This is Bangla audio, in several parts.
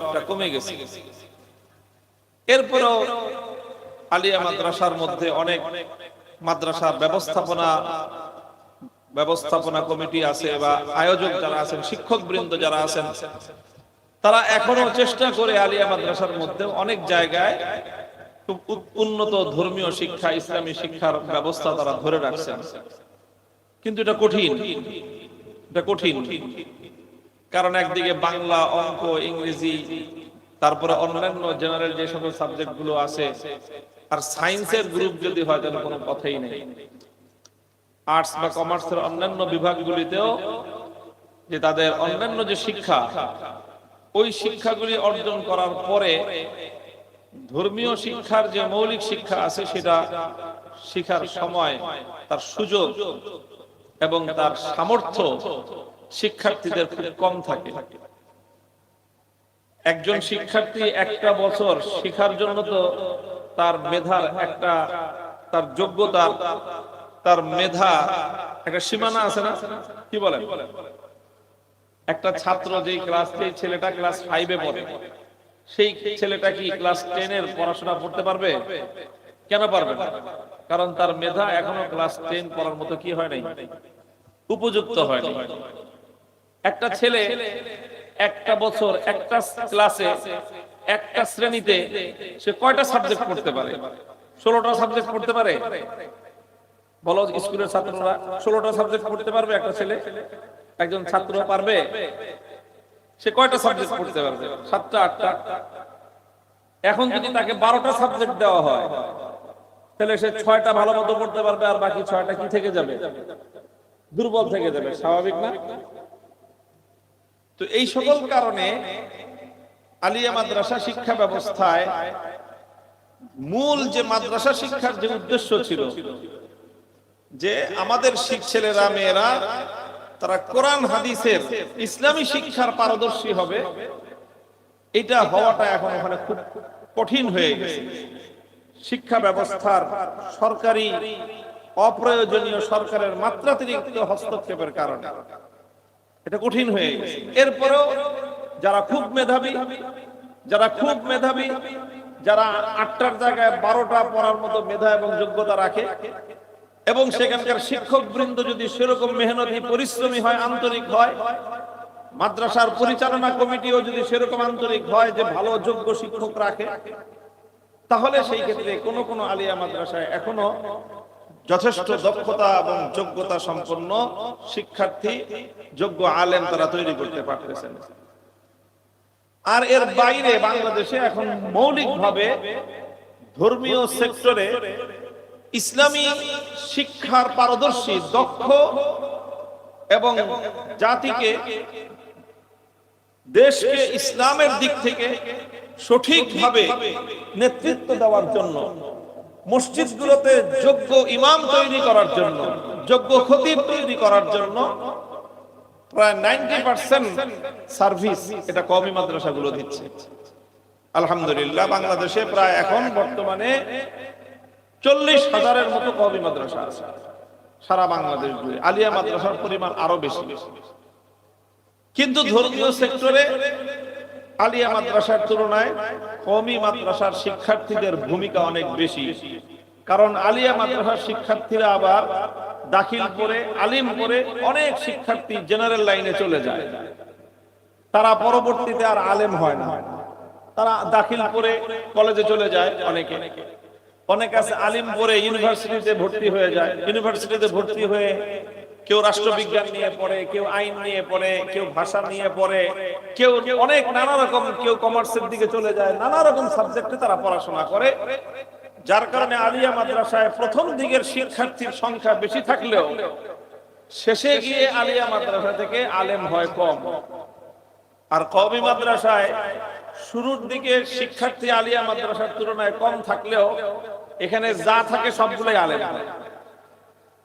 অনেকটা কমে গেছে। এরপরেও আলিয়া মাদ্রাসার মধ্যে অনেক মাদ্রাসার ব্যবস্থাপনা কমিটি আছে বা আয়োজক যারা আছেন, শিক্ষক বৃন্দ যারা আছেন, তারা এখনো চেষ্টা করে আলিয়া মাদ্রাসার মধ্যে অনেক জায়গায় খুব উন্নত ধর্মীয় শিক্ষা, ইসলামী শিক্ষার ব্যবস্থা তারা ধরে রাখছেন। কিন্তু এটা কঠিন, কারণ একদিকে বাংলা, অঙ্ক, ইংরেজি, তারপরে অন্যান্য জেনারেল যে সকল সাবজেক্ট গুলো আছে, আর সায়েন্সের গ্রুপ যদি হয় তাহলে কোনো কথাই নেই। আর্টস বা কমার্সের অন্যান্য বিভাগগুলিতেও যে তাদের অন্যান্য যে শিক্ষা, ওই শিক্ষাগুলি অর্জন করার পরে ধর্মীয় শিক্ষার যে মৌলিক শিক্ষা আছে সেটা শিক্ষার সময়, তার সুযোগ এবং তার সামর্থ্য শিক্ষার্থীদের খুব কম থাকে। একজন শিক্ষার্থী একটা বছর শিক্ষার জন্য তো তার মেধার একটা, তার যোগ্যতা, তার মেধা একটা সীমানা আছে না? কি বলেন? একটা ছাত্র যেই ছেলেটা ক্লাস 5 এ পড়ে, সেই ছেলেটা কি ক্লাস 10 এর পড়াশোনা পড়তে পারবে? কেন পারবে না? কারণ তার মেধা এখনো ক্লাস 10 পড়ার মতো কি হয় নাই, উপযুক্ত হয় নাই। একটা ছেলে একটা বছর একটা ক্লাসে, একটা শ্রেণীতে সে কয়টা সাবজেক্ট পড়তে পারে? 16টা সাবজেক্ট পড়তে পারে? বলো, স্কুলের ছাত্ররা 16টা সাবজেক্ট পড়তে পারবে? একটা ছেলে, একজন ছাত্র পারবে? সে কয়টা সাবজেক্ট পড়তে পারবে? 7টা 8টা। এখন যদি তাকে 12টা সাবজেক্ট দেওয়া হয়, তাহলে সে 6টা ভালো মতো পড়তে পারবে, আর বাকি 6টা কি থেকে যাবে? দুর্বল থেকে যাবে। স্বাভাবিক না? তো এই সকল কারণে আলিয়া মাদ্রাসা শিক্ষা ব্যবস্থায় মূল যে মাদ্রাসা শিক্ষার যে উদ্দেশ্য ছিল, যে আমাদের ছেলেরা মেয়েরা তারা কোরআন হাদিসের ইসলামী শিক্ষার পারদর্শী হবে, এটা হওয়াটা এখন ওখানে খুব কঠিন হয়ে গেছে। শিক্ষা ব্যবস্থার সরকারি অপ্রয়োজনীয় সরকারের মাত্রাতিরিক্ত হস্তক্ষেপের কারণে এটা কঠিন হয়ে গেছে। এরপরেও যারা খুব মেধাবী, যারা 8টার জায়গায় 12টা পড়ার মতো মেধা এবং যোগ্যতা রাখে, এবং সেখানকার শিক্ষক বৃন্দ যদি সেরকম মেহনতি, পরিশ্রমী হয়, আন্তরিক হয়, মাদ্রাসার পরিচালনা কমিটিও যদি সেরকম আন্তরিক হয় যে ভালো যোগ্য শিক্ষক রাখে, তাহলে সেই ক্ষেত্রে কোনো আলিয়া মাদ্রাসায় এখনো যথেষ্ট দক্ষতা এবং যোগ্যতা সম্পন্ন শিক্ষার্থী, যোগ্য আলেম তারা তৈরি করতে পারতেছেন। আর এর বাইরে বাংলাদেশে এখন মৌলিকভাবে ধর্মীয় সেক্টরে ইসলামী শিক্ষার পারদর্শী, দক্ষ এবং জাতিকে, দেশকে ইসলামের দিক থেকে সঠিকভাবে নেতৃত্ব দেওয়ার জন্য, মসজিদগুলোতে যোগ্য ইমাম তৈরি করার জন্য, যোগ্য খতিব তৈরি করার জন্য প্রায় 90% সার্ভিস এটা কওমি মাদ্রাসাগুলো দিচ্ছে। আলহামদুলিল্লাহ, বাংলাদেশে প্রায় এখন বর্তমানে 40,000-এর মতো কওমি মাদ্রাসা আছে সারা বাংলাদেশ জুড়ে। আলিয়া মাদ্রাসার পরিমাণ আরো বেশি। কিন্তু ধর্মীয় সেক্টরে আলিয়া মাদ্রাসার তুলনায় কওমি মাদ্রাসার শিক্ষার্থীদের ভূমিকা অনেক বেশি। কারণ আলিয়া মাদ্রাসার শিক্ষার্থীরা আবার দাখিল করে, আলিম করে অনেক শিক্ষার্থী জেনারেল লাইনে চলে যায়। তারা পরবর্তীতে আর আলেম হয় না, তারা দাখিল করে কলেজে চলে যায়। অনেক আছে আলিম পড়ে ইউনিভার্সিটিতে ভর্তি হয়ে যায়। ইউনিভার্সিটিতে ভর্তি হয়ে কেউ রাষ্ট্রবিজ্ঞান নিয়ে পড়ে, কেউ আইন নিয়ে পড়ে, কেউ ভাষা নিয়ে পড়ে, কেউ অনেক নানা রকম, কেউ কমার্সের দিকে চলে যায়। নানা রকম সাবজেক্টে তারা পড়াশোনা করে, যার কারণে আলিয়া মাদ্রাসায় প্রথম দিকের শিক্ষার্থীর সংখ্যা বেশি থাকলেও শেষে গিয়ে আলিয়া মাদ্রাসা থেকে আলেম হয় কম। আর কওমি মাদ্রাসায় শুরুর দিকে শিক্ষার্থী আলিয়া মাদ্রাসার তুলনায় কম থাকলেও এখানে যা থাকে সবগুলোই আলেম হয়।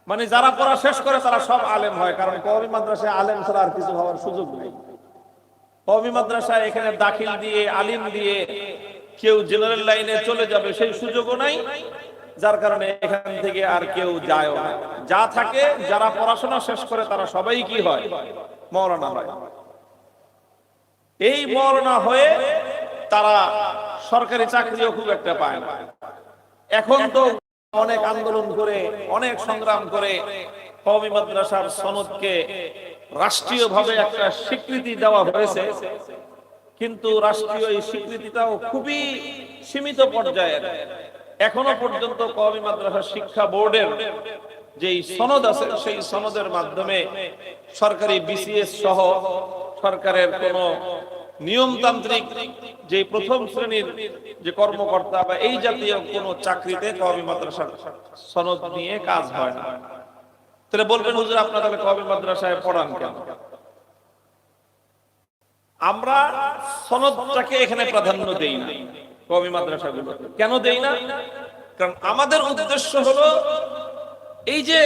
মানে যারা পড়া শেষ করে তারা সব আলেম হয়, কারণ কওমি মাদ্রাসায় আলেম ছাড়া আর কিছু হওয়ার সুযোগ নেই। কওমি মাদ্রাসায় এখানে দাখিল দিয়ে, আলিম দিয়ে কেউ জেনারেল লাইনে চলে যাবে সেই সুযোগও নাই, যার কারণে এখান থেকে আর কেউ যায় না। যা থাকে, যারা পড়াশোনা শেষ করে তারা সবাই কি হয়, মাওলানা হয়। এই মাওলানা হয়ে তারা সরকারি চাকরিও খুব একটা পায় না। এখন তো অনেক আন্দোলন করে, অনেক সংগ্রাম করে কওমি মাদ্রাসার সনদকে রাষ্ট্রীয়ভাবে একটা স্বীকৃতি দেওয়া হয়েছে, কিন্তু রাষ্ট্রীয় এই স্বীকৃতিটাও খুবই সীমিত পর্যায়ের। এখনো পর্যন্ত কওমি মাদ্রাসা শিক্ষা বোর্ডের যেই সনদ আছে, সেই সনদের মাধ্যমে সরকারি বিসিএস সহ সরকারের কোন নিয়মতান্ত্রিক যে প্রথম শ্রেণীর যে কর্মকর্তা বা এই জাতীয় কোন চাকরিতে কওমি মাদ্রাসার সনদ নিয়ে কাজ হয় না। তাহলে বলবেন, হুজুর আপনারা তাহলে কওমি মাদ্রাসায় পড়ান কেন? আমরা সনদটাকে এখানে প্রাধান্য দেই না। কওমি মাদ্রাসাগুলো কেন দেই না? কারণ আমাদের উদ্দেশ্য হলো এই যে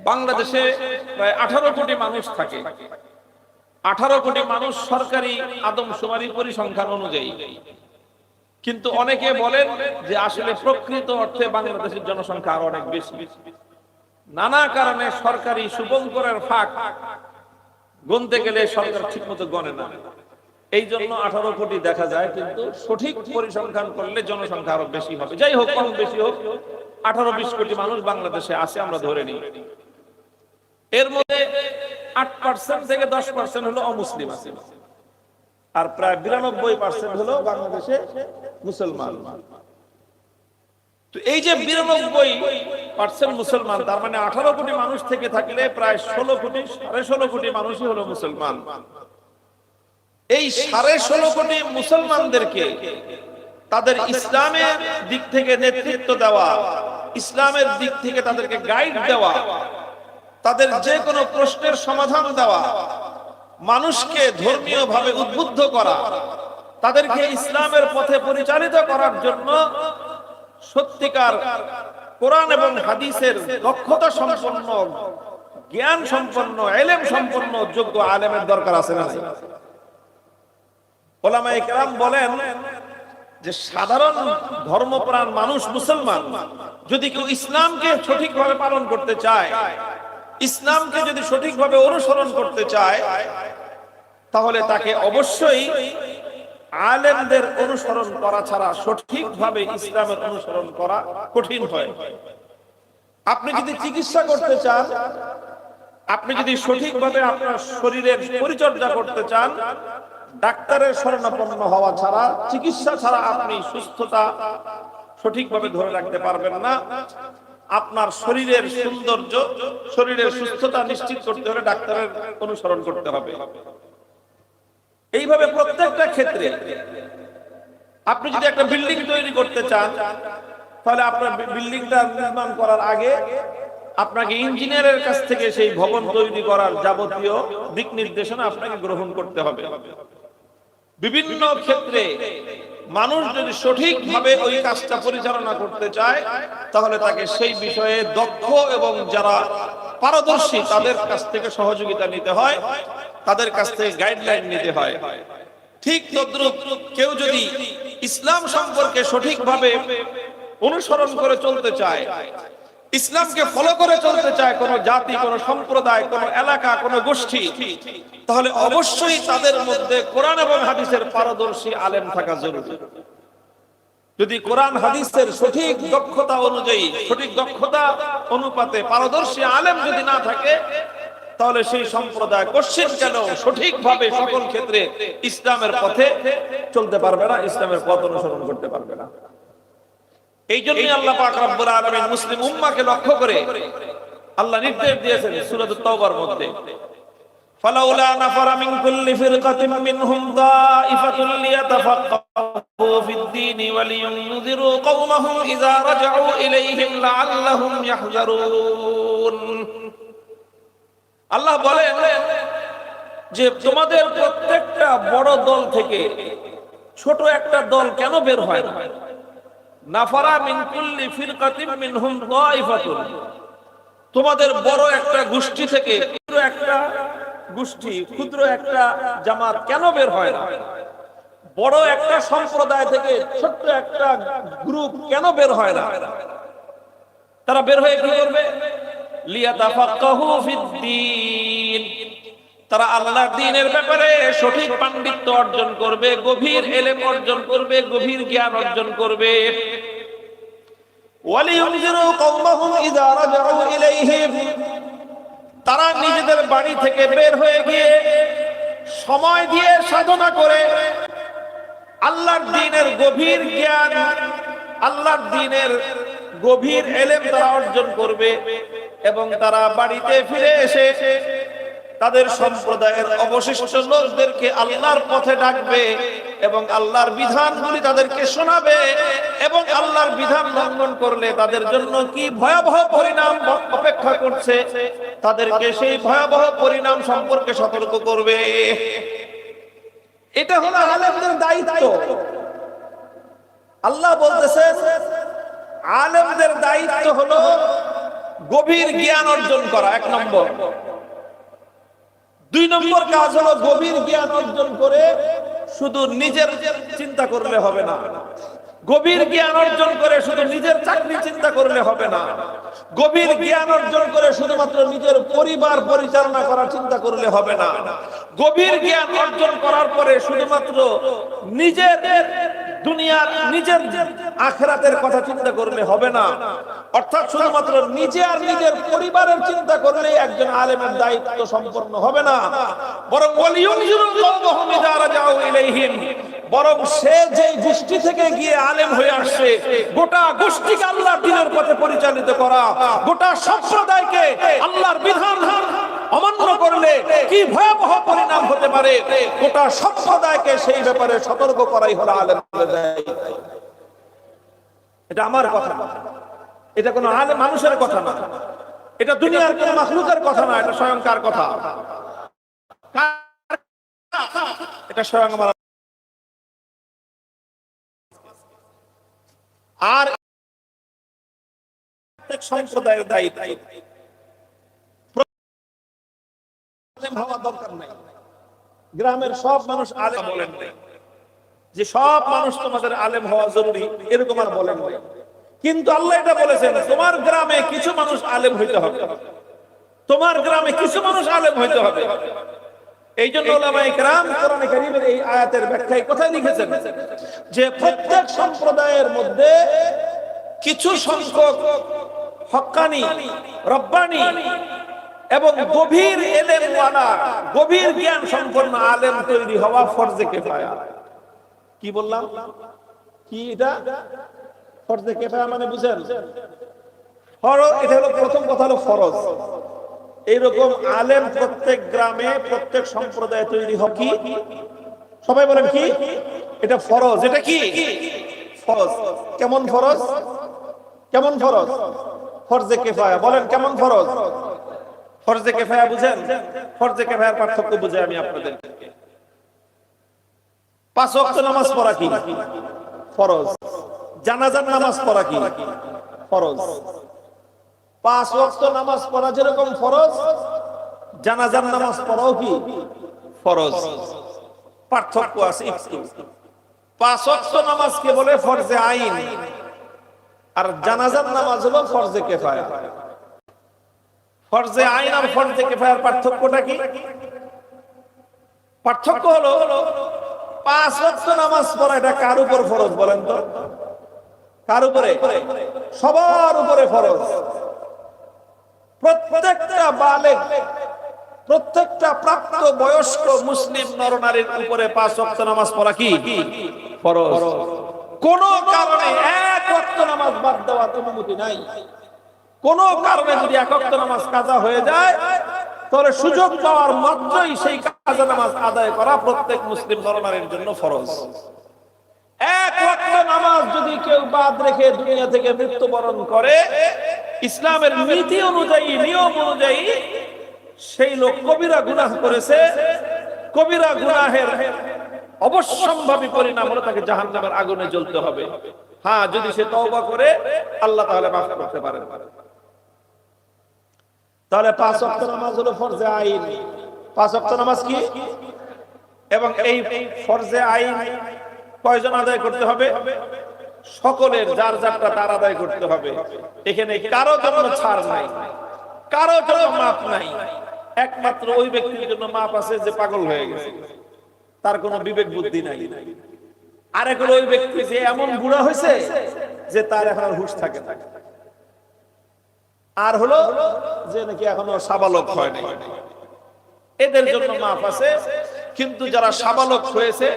বাংলাদেশে প্রায় 18 কোটি মানুষ থাকে, 18 কোটি মানুষ সরকারি আদমশুমারি পরিসংখ্যান অনুযায়ী, কিন্তু অনেকে বলেন যে আসলে প্রকৃত অর্থে বাংলাদেশের জনসংখ্যা আরো অনেক বেশি। নানা কারণে সরকারি শুভঙ্করের ফাঁক গুনতে গেলে সরকার ঠিক মতো গণে না, এই জন্য 18 কোটি দেখা যায়, কিন্তু সঠিক পরিসংখ্যান করলে জনসংখ্যা আরো বেশি হবে। যাই হোক, কম বেশি হোক, 18-20 কোটি মানুষ বাংলাদেশে আছে আমরা ধরে নিই। এর মধ্যে 8% থেকে 10% হলো অমুসলিম আছে, আর প্রায় 92% হলো বাংলাদেশে মুসলমান। তো এই যে 92% মুসলমান, তার মানে 18 কোটি মানুষ থেকে থাকলে প্রায় 16 কোটি মানুষই হলো মুসলমান। এই 16.5 কোটি মুসলমানদেরকে তাদের ইসলামের দিক থেকে নেতৃত্ব দেওয়া, ইসলামের দিক থেকে তাদেরকে গাইড দেওয়া, তাদের যে কোনো প্রশ্নের সমাধান দেওয়া, মানুষকে ধর্মীয় ভাবে উদ্বুদ্ধ করা, তাদেরকে ইসলামের পথে পরিচালিত করার জন্য সত্যিকার কোরআন এবং হাদিসের দক্ষতা সম্পন্ন, জ্ঞান সম্পন্ন, ইলম সম্পন্ন যোগ্য আলেমের দরকার আছে না? ওলামায়ে কেরাম বলেন যে সাধারণ ধর্মপ্রাণ মানুষ মুসলমান যদি কেউ ইসলামকে সঠিকভাবে পালন করতে চায়, ইসলামকে যদি সঠিকভাবে অনুসরণ করতে চায়, তাহলে তাকে অবশ্যই আলেমদের অনুসরণ করা ছাড়া সঠিকভাবে ইসলামের অনুসরণ করা কঠিন হয়। আপনি যদি চিকিৎসা করতে চান, আপনি যদি সঠিকভাবে আপনার শরীরের পরিচর্যা করতে চান, ডাক্তারের শরণাপন্ন হওয়া ছাড়া, চিকিৎসা ছাড়া আপনি সুস্থতা সঠিকভাবে ধরে রাখতে পারবেন না। আপনার শরীরের সৌন্দর্য, শরীরের সুস্থতা নিশ্চিত করতে হলে ডাক্তারের অনুসরণ করতে হবে। এইভাবে প্রত্যেকটা ক্ষেত্রে আপনি যদি একটা বিল্ডিং তৈরি করতে চান, তাহলে আপনার বিল্ডিংটা নির্মাণ করার আগে আপনাকে ইঞ্জিনিয়ারের কাছ থেকে সেই ভবন তৈরি করার যাবতীয় দিক নির্দেশনা আপনাকে গ্রহণ করতে হবে। বিভিন্ন ক্ষেত্রে মানুষ যদি সঠিকভাবে ওই কাজটা পরিচালনা করতে চায়, তাহলে তাকে সেই বিষয়ে দক্ষ এবং যারা পারদর্শী তাদের কাছ থেকে সহযোগিতা নিতে হয়, তাদের কাছ থেকে গাইডলাইন নিতে হয়। ঠিক তদ্রূপ কেউ যদি ইসলাম সম্পর্কে সঠিকভাবে অনুসরণ করে চলতে চায়, ইসলামকে ফলো করে চলতে চায় কোন জাতি, কোন সম্প্রদায়, কোন এলাকা, কোন গোষ্ঠী, তাহলে অবশ্যই তাদের মধ্যে কোরআন এবং হাদিসের পারদর্শী আলেম থাকা জরুরি। যদি কোরআন হাদিসের সঠিক দক্ষতা অনুযায়ী, সঠিক দক্ষতা অনুপাতে পারদর্শী আলেম যদি না থাকে, তাহলে সেই সম্প্রদায় কোশ্চিন কেন সঠিকভাবে সকল ক্ষেত্রে ইসলামের পথে চলতে পারবে না, ইসলামের পথ অনুসরণ করতে পারবে না। এই জন্যই আল্লাহ পাক রব্বুল আলামিন মুসলিম উম্মাহকে লক্ষ্য করে আল্লাহ নির্দেশ দিয়েছেন সূরাতুত তাওবার মধ্যে, ফালাউলা নাফারা মিন কুল্লি ফিরকাতিন মিনহুম তাইফাতুন লিয়াতাফাক্কাহু ফিদ-দীনি ওয়া লিয়ুনযিরু কওমাহুম ইযা রাজাউ ইলাইহিম লাআল্লাহুম ইয়াহযারুন। আল্লাহ বলেন যে তোমাদের প্রত্যেকটা বড় দল থেকে ছোট একটা দল কেন বের হয় না? নাফারা মিন কুল্লি ফিরকাতিন মিনহুম তাইফাতুন, তোমাদের বড় একটা গোষ্ঠী থেকে ক্ষুদ্র একটা গোষ্ঠী, ক্ষুদ্র একটা জামাত কেন বের হয় না? বড় একটা সম্প্রদায় থেকে ছোট্ট একটা গ্রুপ কেন বের হয় না? তারা বের হয়ে কি করবে? লিয়াতাফাক্কাহু ফিদ-দীন, তারা আল্লাহর দ্বীনের ব্যাপারে সঠিক পাণ্ডিত্য অর্জন করবে, গভীর ইলম অর্জন করবে, গভীর জ্ঞান অর্জন করবে। ওয়ালিয়ুনজিরু কওমাহুম ইযা রাজাউ ইলাইহিম, তারা নিজেদের বাড়ি থেকে বের হয়ে গিয়ে সময় দিয়ে সাধনা করে আল্লাহর দ্বীনের গভীর জ্ঞান, আল্লাহর দ্বীনের গভীর ইলম তারা অর্জন করবে এবং তারা বাড়িতে ফিরে এসে তাদের সম্প্রদায়ের অবশিষ্ট লোকদেরকে আল্লাহর পথে ডাকবে এবং আল্লাহর বিধানগুলি তাদেরকে শোনাবে এবং আল্লাহর বিধান লঙ্ঘন করলে তাদের জন্য কি ভয়াবহ পরিণাম অপেক্ষা করছে তাদেরকে সেই ভয়াবহ পরিণাম সম্পর্কে সতর্ক করবে। এটা হলো আলেমদের দায়িত্ব। আল্লাহ বলতেছেন আলেমদের দায়িত্ব হলো গভীর জ্ঞান অর্জন করা, এক নম্বর। দুই নম্বর কাজ হলো গভীর জ্ঞান অর্জন করে শুধু নিজের চিন্তা করলে হবে না, গভীর জ্ঞান অর্জন করে শুধু নিজের চাকরি চিন্তা করলে হবে না, গভীর জ্ঞান অর্জন করে শুধুমাত্র নিজের পরিবার পরিচালনা করার চিন্তা করলে হবে না, গভীর জ্ঞান অর্জন করার পরে শুধুমাত্র নিজের দুনিয়ার নিজের আখিরাতের কথা চিন্তা করলে হবে না, অর্থাৎ শুধুমাত্র নিজে আর নিজের পরিবারের চিন্তা করলে একজন আলেমের দায়িত্ব সম্পন্ন হবে না, বরং ওয়ালিয়ুনজিরু কওমাহুম ইযা রাজাউ ইলাইহিম, বরং সে যে গোষ্ঠী থেকে গিয়ে আলেম হয়ে আসছে গোটা গোষ্ঠীকে আল্লাহর দ্বীনের পথে পরিচালিত করা, গোটা সম্প্রদায়কে আল্লাহর বিধান অমান্য করলে কি ভয়াবহ পরিণাম হতে পারে গোটা সম্প্রদায়কে সেই ব্যাপারে সতর্ক করাই হলো আলেমদের দায়িত্ব। এটা আমার কথা না, এটা কোনো আলেম মানুষের কথা না, এটা দুনিয়ার কোনো মাখলুকের কথা না, এটা স্বয়ং কার কথা? এটা স্বয়ং আমার। আর প্রত্যেক সম্প্রদায়ের দায়িত্ব হওয়া দরকার নাই। গ্রামের সব মানুষ আলেম বলেন নাই যে সব মানুষ তোমাদের আলেম হওয়া জরুরি, এরকম আর বলেন নাই। কিন্তু আল্লাহ এটা বলেছেন তোমার গ্রামে কিছু মানুষ আলেম হইতে হবে, তোমার গ্রামে কিছু মানুষ আলেম হইতে হবে। এই জন্য উলামায়ে কেরাম কোরআনে কারীমের এই আয়াতের ব্যাখ্যায় কোথায় লিখেছেন যে প্রত্যেক সম্প্রদায়ের মধ্যে কিছু সংখ্যক হক্কানি, রব্বানি এবং গভীর ইলমওয়ালা, গভীর জ্ঞান সম্পন্ন আলেম তৈরি হওয়া ফরজে কিফায়া। কি বললাম? কি এটা ফরজে কিফায়া মানে বুঝেন? ফরজ, এটা হলো প্রথম কথা, হলো ফরজ। এইরকম আলেম প্রত্যেক গ্রামে প্রত্যেক সম্প্রদায়ে তৈরি হয়। কি সবাই বলেন কি? এটা ফরজ। এটা কি ফরজ? কেমন ফরজ? কেমন ফরজ? ফরজে কিফায়া। বলেন কেমন ফরজ? ফরজে কিফায়া বুঝেন? ফরজে কিফায়ার পার্থক্য বুঝাই আমি আপনাদেরকে। 5 ওয়াক্ত নামাজ পড়া কি ফরজ, জানাজার নামাজ পড়া কি ফরজ। 5 ওয়াক্ত নামাজ পড়া যেরকম ফরজ, জানাজার নামাজ পড়াও কি ফরজ। পার্থক্য আছে একটু। 5 ওয়াক্ত নামাজকে বলে ফরজে আইন, আর জানাজার নামাজ হলো ফরজে কিফায়া। ফরজে আইন আর ফরজে কিফায়ার পার্থক্যটা কি? পার্থক্য হলো 5 ওয়াক্ত নামাজ পড়া এটা কার উপর ফরজ বলেন তো? কার উপরে? সবার উপরে ফরজ। প্রত্যেকটা বালেগ, প্রত্যেকটা প্রাপ্ত বয়স্ক মুসলিম নরনারীর উপরে 5 ওয়াক্ত নামাজ পড়া কি ফরজ। কোন কারণে 1 ওয়াক্ত নামাজ বাদ দেওয়ার অনুমতি নাই। কোন কারণে যদি 1 ওয়াক্ত নামাজ কাজা হয়ে যায় তাহলে সুযোগ পাওয়ার মাত্রই সেই কাজা নামাজ আদায় করা প্রত্যেক মুসলিম নরনারীর জন্য ফরজ। 1 ওয়াক্ত নামাজ যদি কেউ বাদ রেখে দুনিয়া থেকে মৃত্যুবরণ করে, ইসলামের নীতি অনুযায়ী, নিয়ম অনুযায়ী সেই লোক কবিরা গুনাহ করেছে। কবিরা গুনাহের অবশ্যম্ভাবী পরিণাম হলো তাকে জাহান্নামের আগুনে জ্বলতে হবে। হ্যাঁ, যদি সে তওবা করে আল্লাহ তাহলে মাফ করতে পারেন। তাহলে 5 ওয়াক্ত নামাজ হলো ফরজে আইন। 5 ওয়াক্ত নামাজ কি? এবং এই ফরজে আইন কয়জন আদায় করতে হবে? সকলের, যার যারটা তার আদায় করতে হবে। এখানে কারো জন্য ছাড় নাই, কারো জন্য মাপ নাই। একমাত্র ওই ব্যক্তির জন্য মাপ আছে যে পাগল হয়ে গেছে, তার কোনো বিবেক বুদ্ধি নাই। আরেক হলো ওই ব্যক্তি যে এমন বুড়া হয়েছে যে তার এখন হুঁশ থাকে না। আর হলো যে নাকি এখনো সাবালক হয় নাই, এদের জন্য মাপ আছে। কিন্তু যারা সাবালক হয়েছে,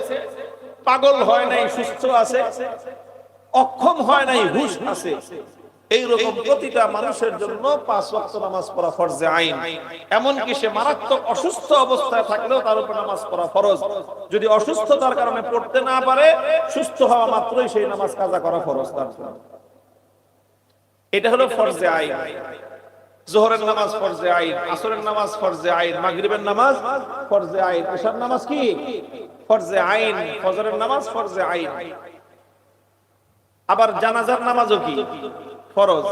পাগল হয় নাই, সুস্থ আছে, অক্ষম হয় নাই, হুঁশ আছে, এইরকম প্রতিটা মানুষের জন্য 5 ওয়াক্ত নামাজ পড়া ফরজে আইন। এমনকি সে মারাত্মক অসুস্থ অবস্থায় থাকলেও তার উপর নামাজ পড়া ফরজ। যদি অসুস্থতার কারণে পড়তে না পারে, সুস্থ হওয়া মাত্রই সেই নামাজ কাজা করা ফরজ তার জন্য। এটা হলো ফরজে আইন। যোহরের নামাজ ফরজে আইন, আসরের নামাজ ফরজে আইন, মাগরিবের নামাজ ফরজে আইন, ইশার নামাজ কি ফরজে আইন, ফজরের নামাজ ফরজে আইন। আবার জানাজার নামাজও কি ফরজ।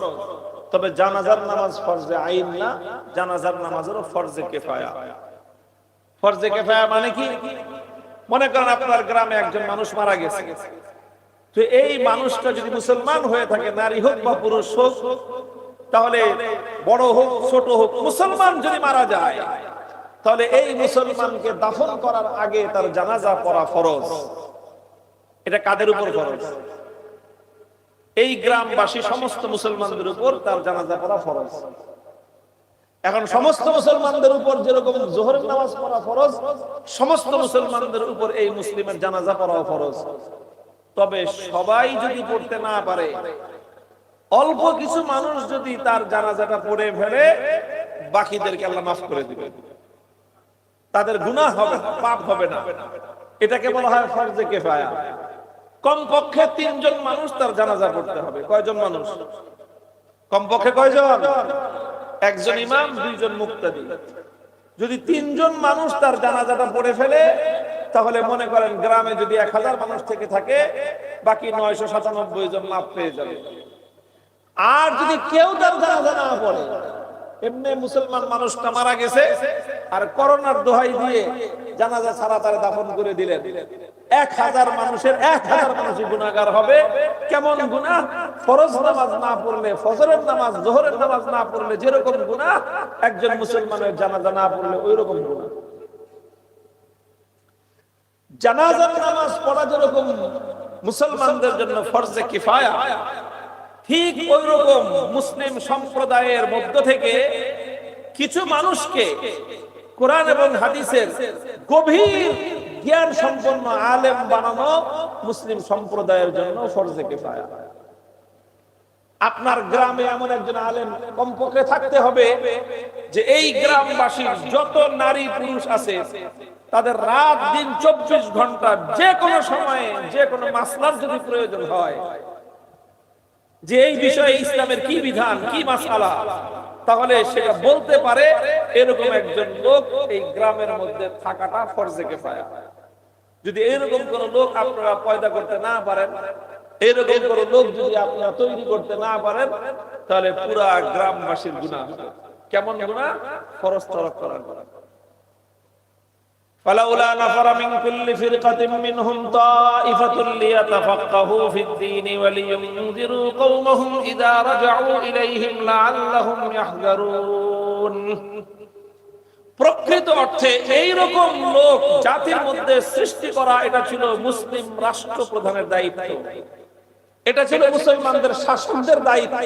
তবে জানাজার নামাজ ফরজে আইন না, জানাজার নামাজেরও ফরজে কিফায়া। ফরজে কিফায়া মানে কি? মনে করেন আপনার গ্রামে একজন মানুষ মারা গেছে, তো এই মানুষটা যদি মুসলমান হয়ে থাকে, নারী হোক বা পুরুষ হোক, তাহলে বড় হোক ছোট হোক, মুসলমান যদি মারা যায়, তাহলে এই মুসলমানকে দাফন করার আগে তার জানাজা পড়া ফরজ। এটা কাদের উপর ফরজ? এই গ্রামবাসী সমস্ত মুসলমানদের উপর তার জানাজা পড়া ফরজ। এখন সমস্ত মুসলমানদের উপর যেরকম যোহরের নামাজ পড়া ফরজ, সমস্ত মুসলমানদের উপর এই মুসলিমের জানাজা পড়া ফরজ। তবে সবাই যদি পড়তে না পারে, অল্প কিছু মানুষ যদি তার জানাজাটা পড়ে ফেলে, বাকিদেরকে আল্লাহ মাফ করে দিবে, তাদের গুনাহ হবে না, পাপ হবে না। এটাকে বলা হয় ফরজে কিফায়া। কমপক্ষে 3 জন মানুষ তার জানাজা পড়তে হবে। কয়জন মানুষ? কমপক্ষে কয়জন? একজন ইমাম, 2 জন মুক্তাদি। যদি 3 জন মানুষ তার জানাজাটা পড়ে ফেলে, তাহলে মনে করেন গ্রামে যদি 1000 মানুষ থেকে থাকে, বাকি 997 জন মাফ পেয়ে যাবে। আর যদি কেউ তার জানাজা না পড়ে, এমনি মুসলমান মানুষটা মারা গেছে আর করোনার দোহাই দিয়ে জানাজা ছাড়া তারা দাফন করে দিলেন, 1000 মানুষের 1000 মানুষই গুনাহগার হবে। কেমন গুনাহ? ফরজ নামাজ না পড়লে, ফজরের নামাজ, যোহরের নামাজ না পড়লে যেরকম গুনাহ, একজন মুসলমানের জানাজা না পড়লে ওই রকম গুনাহ। জানাজার নামাজ পড়া যেরকম মুসলমানদের জন্য ফরজে কিফায়া, ঠিক ওই রকম মুসলিম সম্প্রদায়ের মধ্য থেকে কিছু মানুষকে কোরআন এবং হাদিসের গভীর জ্ঞান সম্পন্ন আলেম বানানো মুসলিম সম্প্রদায়ের জন্য ফরজে কিফায়া। আপনার গ্রামে এমন একজন আলেম কমপক্ষে থাকতে হবে যে এই গ্রামবাসীর যত নারী পুরুষ আছে, তাদের রাত দিন 24 ঘন্টা যে কোনো সময়ে যে কোনো মাসলার যদি প্রয়োজন হয়, যে এই বিষয়ে ইসলামের কি বিধান, কি মাসআলা, তাহলে সেটা বলতে পারে, এরকম একজন লোক এই গ্রামের মধ্যে থাকাটা ফরজে কিফায়া। যদি এরকম কোন লোক আপনারা পয়দা করতে না পারেন, এরকম কোন লোক যদি আপনারা তৈরি করতে না পারেন, তাহলে পুরা গ্রামবাসীর গুনাহ হবে। কেমন গুনাহ? ফরজ তরক করার গুনাহ। فلولا نفر من كل فرقة منهم طائفة ليتفقهوا في الدين ولينذروا قومهم إذا رجعوا إليهم لعلهم يحذرون। প্রকৃত অর্থে এই রকম লোক জাতির মধ্যে সৃষ্টি করা, এটা ছিল মুসলিম রাষ্ট্রপ্রধানের দায়িত্ব, এটা ছিল মুসলমানদের শাসকদের দায়িত্ব।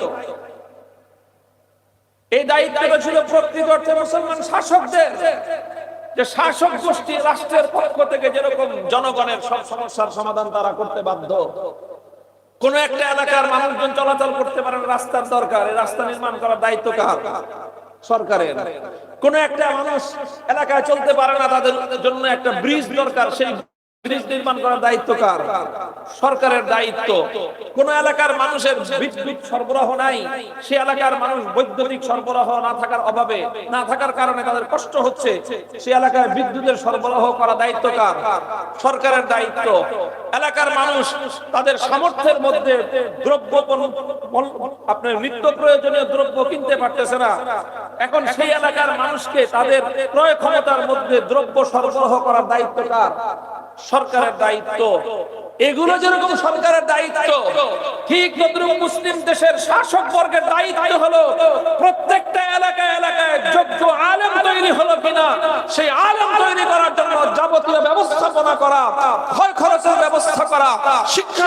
এই দায়িত্বটা ছিল প্রকৃত অর্থে মুসলমান শাসকদের, যে শাসক গোষ্ঠী রাষ্ট্রের পক্ষ থেকে যেরকম জনগণের সব সমস্যার সমাধান তারা করতে বাধ্য। কোন একটা এলাকার মানুষজন চলাচল করতে পারেন, রাস্তার দরকার, এই রাস্তা নির্মাণ করার দায়িত্ব কার? সরকারের। কোন একটা মানুষ এলাকায় চলতে পারে না, তাদের জন্য একটা ব্রিজ দরকার, সেই ব্রিজ নির্মাণ করার দায়িত্ব কার? সরকারের দায়িত্ব। কোন এলাকার মানুষের বিদ্যুৎ সরবরাহ নাই, সে এলাকার মানুষ বৈদ্যুতিক সরবরাহ না থাকার অভাবে, না থাকার কারণে তাদের কষ্ট হচ্ছে, সে এলাকায় বিদ্যুতের সরবরাহ করা দায়িত্ব কার? সরকারের দায়িত্ব। এলাকার মানুষ তাদের সামর্থ্যের মধ্যে দ্রব্য, আপনার নিত্য প্রয়োজনীয় দ্রব্য কিনতে পারতেছে না, এখন সেই এলাকার মানুষকে তাদের ক্রয় ক্ষমতার মধ্যে দ্রব্য সরবরাহ করার দায়িত্ব কার? সরকারের দায়িত্ব, এগুলো যেরকম সরকারের দায়িত্ব, ঠিক তদ্রুপ মুসলিম দেশের শাসক বর্গের দায়িত্ব হলো প্রত্যেকটা এলাকায় এলাকায় যোগ্য আলেম তৈরি হলো কিনা সেই আলেম তৈরি করার জন্য যাবতীয় ব্যবস্থাপনা করা, খরচের ব্যবস্থা করা, শিক্ষা